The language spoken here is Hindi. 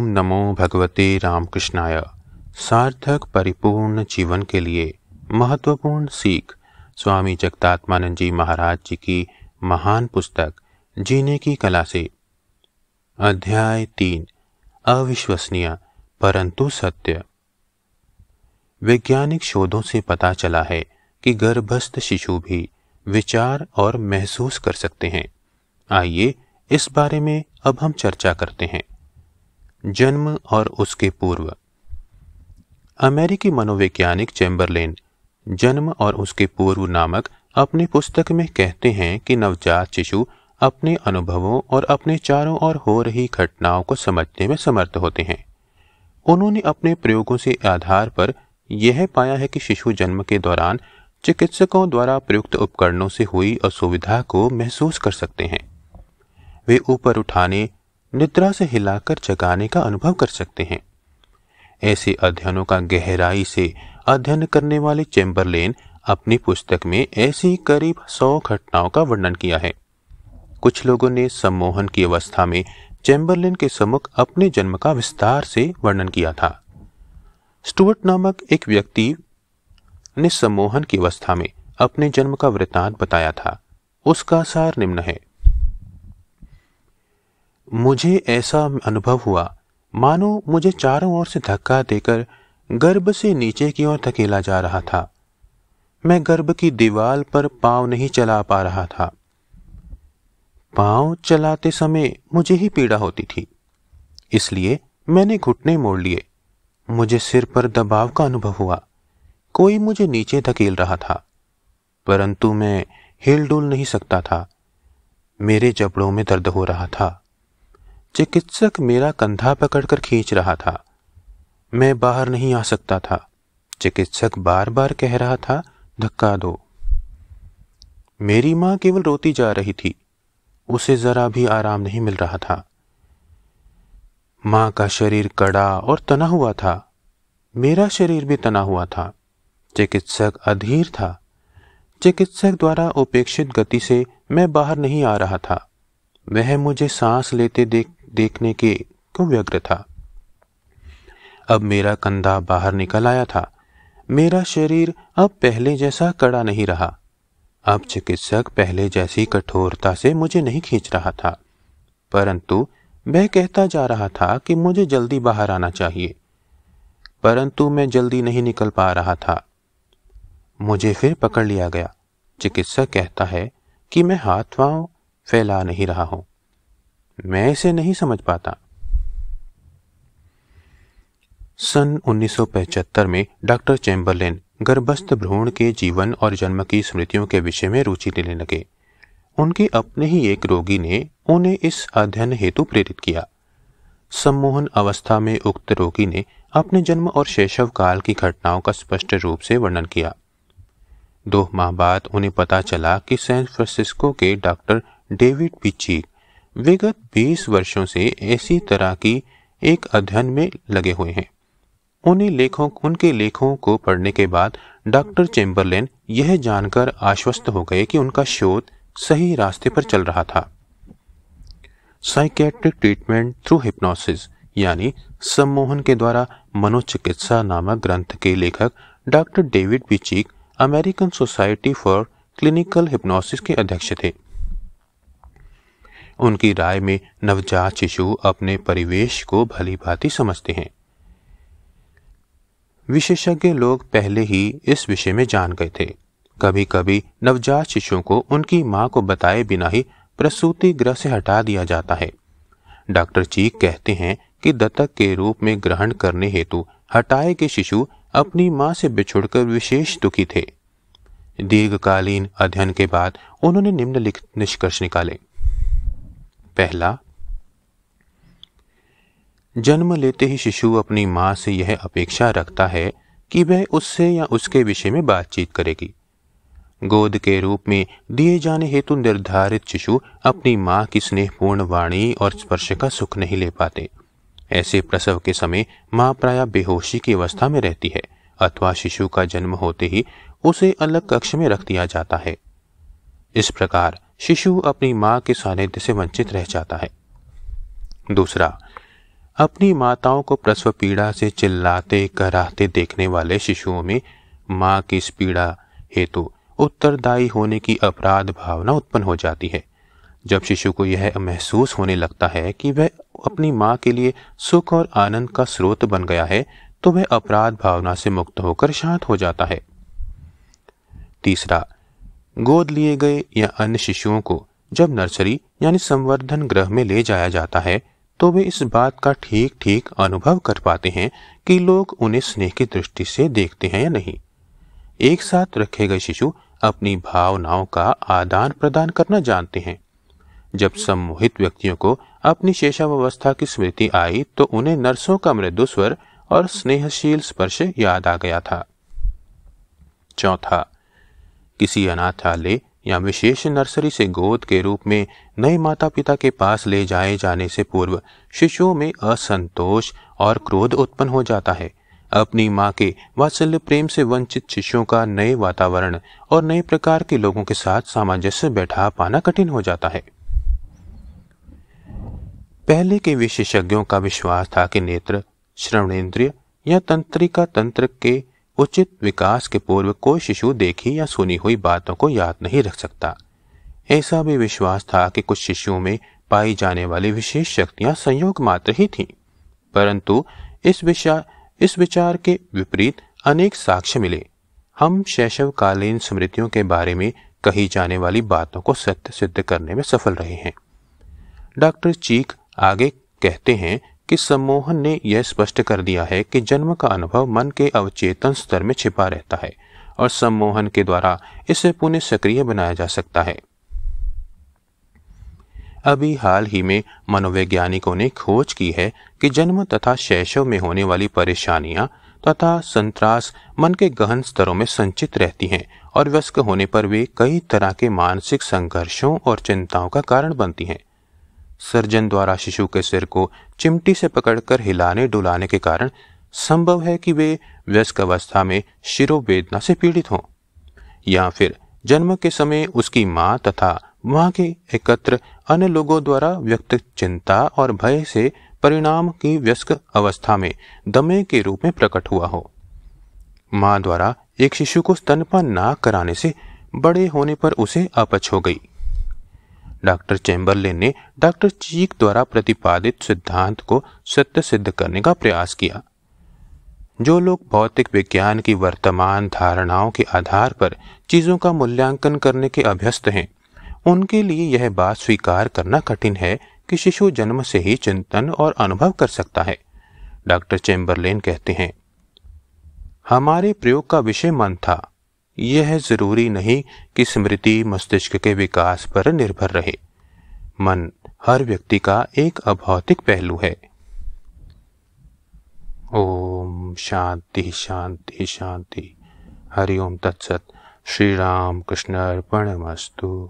नमो भगवते रामकृष्णाय। सार्थक परिपूर्ण जीवन के लिए महत्वपूर्ण सीख स्वामी जगदात्मानंद जी महाराज जी की महान पुस्तक जीने की कला से। अध्याय 3, अविश्वसनीय परंतु सत्य। वैज्ञानिक शोधों से पता चला है कि गर्भस्थ शिशु भी विचार और महसूस कर सकते हैं। आइए इस बारे में अब हम चर्चा करते हैं। जन्म और उसके पूर्व। अमेरिकी मनोवैज्ञानिक चैम्बरलेन जन्म और उसके पूर्व नामक अपनी पुस्तक में कहते हैं कि नवजात शिशु अपने अनुभवों और अपने चारों ओर हो रही घटनाओं को समझने में समर्थ होते हैं। उन्होंने अपने प्रयोगों से आधार पर यह पाया है कि शिशु जन्म के दौरान चिकित्सकों द्वारा प्रयुक्त उपकरणों से हुई असुविधा को महसूस कर सकते हैं। वे ऊपर उठाने, निद्रा से हिलाकर जगाने का अनुभव कर सकते हैं। ऐसे अध्ययनों का गहराई से अध्ययन करने वाले चैम्बरलेन अपनी पुस्तक में ऐसी करीब 100 घटनाओं का वर्णन किया है। कुछ लोगों ने सम्मोहन की अवस्था में चैम्बरलेन के सम्मुख अपने जन्म का विस्तार से वर्णन किया था। स्टुअर्ट नामक एक व्यक्ति ने सम्मोहन की अवस्था में अपने जन्म का वृतांत बताया था। उसका सार निम्न है। मुझे ऐसा अनुभव हुआ मानो मुझे चारों ओर से धक्का देकर गर्भ से नीचे की ओर धकेला जा रहा था। मैं गर्भ की दीवार पर पांव नहीं चला पा रहा था। पांव चलाते समय मुझे ही पीड़ा होती थी, इसलिए मैंने घुटने मोड़ लिए। मुझे सिर पर दबाव का अनुभव हुआ। कोई मुझे नीचे धकेल रहा था, परंतु मैं हिल डुल नहीं सकता था। मेरे जबड़ों में दर्द हो रहा था। चिकित्सक मेरा कंधा पकड़कर खींच रहा था। मैं बाहर नहीं आ सकता था। चिकित्सक बार बार कह रहा था, धक्का दो। मेरी मां केवल रोती जा रही थी। उसे जरा भी आराम नहीं मिल रहा था। मां का शरीर कड़ा और तना हुआ था। मेरा शरीर भी तना हुआ था। चिकित्सक अधीर था। चिकित्सक द्वारा उपेक्षित गति से मैं बाहर नहीं आ रहा था। वह मुझे सांस लेते देखने के क्यों व्यग्र था। अब मेरा कंधा बाहर निकल आया था। मेरा शरीर अब पहले जैसा कड़ा नहीं रहा। अब चिकित्सक पहले जैसी कठोरता से मुझे नहीं खींच रहा था, परंतु वह कहता जा रहा था कि मुझे जल्दी बाहर आना चाहिए, परंतु मैं जल्दी नहीं निकल पा रहा था। मुझे फिर पकड़ लिया गया। चिकित्सक कहता है कि मैं हाथ पांव फैला नहीं रहा हूं। मैं इसे नहीं समझ पाता। सन 1975 में डॉक्टर चैम्बरलेन गर्भस्थ भ्रूण के जीवन और जन्म की स्मृतियों के विषय में रुचि लेने लगे। उनके अपने ही एक रोगी ने उन्हें इस अध्ययन हेतु प्रेरित किया। सम्मोहन अवस्था में उक्त रोगी ने अपने जन्म और शैशव काल की घटनाओं का स्पष्ट रूप से वर्णन किया। 2 माह बाद उन्हें पता चला कि सैन फ्रांसिस्को के डॉक्टर डेविड पिचीक विगत 20 वर्षों से ऐसी तरह की एक अध्ययन में लगे हुए हैं। उनके लेखों को पढ़ने के बाद डॉक्टर चैम्बरलेन यह जानकर आश्वस्त हो गए कि उनका शोध सही रास्ते पर चल रहा था। साइकियाट्रिक ट्रीटमेंट थ्रू हिप्नोसिस यानी सम्मोहन के द्वारा मनोचिकित्सा नामक ग्रंथ के लेखक डॉक्टर डेविड पिचीक American society for clinical hypnosis के अध्यक्ष थे। उनकी राय में नवजात शिशु अपने परिवेश को भली भांति समझते हैं। विशेषज्ञ लोग पहले ही इस विषय में जान गए थे। कभी कभी नवजात शिशुओं को उनकी मां को बताए बिना ही प्रसूति गृह से हटा दिया जाता है। डॉक्टर चीक कहते हैं कि दत्तक के रूप में ग्रहण करने हेतु हटाए गए शिशु अपनी मां से बिछुड़कर विशेष दुखी थे। दीर्घकालीन अध्ययन के बाद उन्होंने निम्नलिखित निष्कर्ष निकाले। पहला, जन्म लेते ही शिशु अपनी मां से यह अपेक्षा रखता है कि वह उससे या उसके विषय में बातचीत करेगी। गोद के रूप में दिए जाने हेतु निर्धारित शिशु अपनी मां की स्नेहपूर्ण वाणी और स्पर्श का सुख नहीं ले पाते। ऐसे प्रसव के समय मां प्रायः बेहोशी की अवस्था में रहती है अथवा शिशु का जन्म होते ही उसे अलग कक्ष में रख दिया जाता है। इस प्रकार शिशु अपनी मां के सानिध्य से वंचित रह जाता है। दूसरा, अपनी माताओं को प्रसव पीड़ा से चिल्लाते कराहते देखने वाले शिशुओं में मां की इस पीड़ा हेतु उत्तरदायी होने की अपराध भावना उत्पन्न हो जाती है। जब शिशु को यह महसूस होने लगता है कि वह अपनी मां के लिए सुख और आनंद का स्रोत बन गया है, तो वह अपराध भावना से मुक्त होकर शांत हो जाता है। तीसरा, गोद लिए गए या अन्य शिशुओं को जब नर्सरी यानी संवर्धन गृह में ले जाया जाता है, तो वे इस बात का ठीक ठीक अनुभव कर पाते हैं कि लोग उन्हें स्नेह की दृष्टि से देखते हैं या नहीं। एक साथ रखे गए शिशु अपनी भावनाओं का आदान प्रदान करना जानते हैं। जब सम्मोहित व्यक्तियों को अपनी शैशवावस्था की स्मृति आई, तो उन्हें नर्सों का मृदु स्वर और स्नेहशील स्पर्श याद आ गया था। चौथा, किसी अनाथालय या विशेष नर्सरी से गोद के रूप में नए माता पिता के पास ले जाए जाने से पूर्व शिशुओं में असंतोष और क्रोध उत्पन्न हो जाता है। अपनी मां के वात्सल्य प्रेम से वंचित शिशुओं का नए वातावरण और नए प्रकार के लोगों के साथ सामंजस्य बैठा पाना कठिन हो जाता है। पहले के विशेषज्ञों का विश्वास था कि नेत्र, श्रवणेंद्रिय या तंत्रिका तंत्र के उचित विकास के पूर्व कोई शिशु देखी या सुनी हुई बातों को याद नहीं रख सकता। ऐसा भी विश्वास था कि कुछ शिशुओं में पाई जाने वाली विशेष शक्तियां संयोग मात्र ही थीं। परंतु इस विचार के विपरीत अनेक साक्ष्य मिले। हम शैशवकालीन स्मृतियों के बारे में कही जाने वाली बातों को सत्य सिद्ध करने में सफल रहे हैं। डॉक्टर चीक आगे कहते हैं कि सम्मोहन ने यह स्पष्ट कर दिया है कि जन्म का अनुभव मन के अवचेतन स्तर में छिपा रहता है और सम्मोहन के द्वारा इसे पुनः सक्रिय बनाया जा सकता है। अभी हाल ही में मनोवैज्ञानिकों ने खोज की है कि जन्म तथा शैशव में होने वाली परेशानियां तथा संत्रास मन के गहन स्तरों में संचित रहती हैं और वयस्क होने पर वे कई तरह के मानसिक संघर्षों और चिंताओं का कारण बनती हैं। सर्जन द्वारा शिशु के सिर को चिमटी से पकड़कर हिलाने डुलाने के कारण संभव है कि वे वयस्क अवस्था में शिरोवेदना से पीड़ित हों, या फिर जन्म के समय उसकी मां तथा वहां के एकत्र अन्य लोगों द्वारा व्यक्त चिंता और भय से परिणाम की वयस्क अवस्था में दमे के रूप में प्रकट हुआ हो। मां द्वारा एक शिशु को स्तनपान ना कराने से बड़े होने पर उसे अपच हो गई। डॉक्टर चैम्बरलेन ने डॉक्टर चीक द्वारा प्रतिपादित सिद्धांत को सत्य सिद्ध करने का प्रयास किया। जो लोग भौतिक विज्ञान की वर्तमान धारणाओं के आधार पर चीजों का मूल्यांकन करने के अभ्यस्त हैं, उनके लिए यह बात स्वीकार करना कठिन है कि शिशु जन्म से ही चिंतन और अनुभव कर सकता है। डॉक्टर चैम्बरलेन कहते हैं, हमारे प्रयोग का विषय मन था। यह जरूरी नहीं कि स्मृति मस्तिष्क के विकास पर निर्भर रहे। मन हर व्यक्ति का एक अभौतिक पहलू है। ओम शांति शांति शांति। हरि ओम तत्सत। श्री राम कृष्ण अर्पणमस्तु।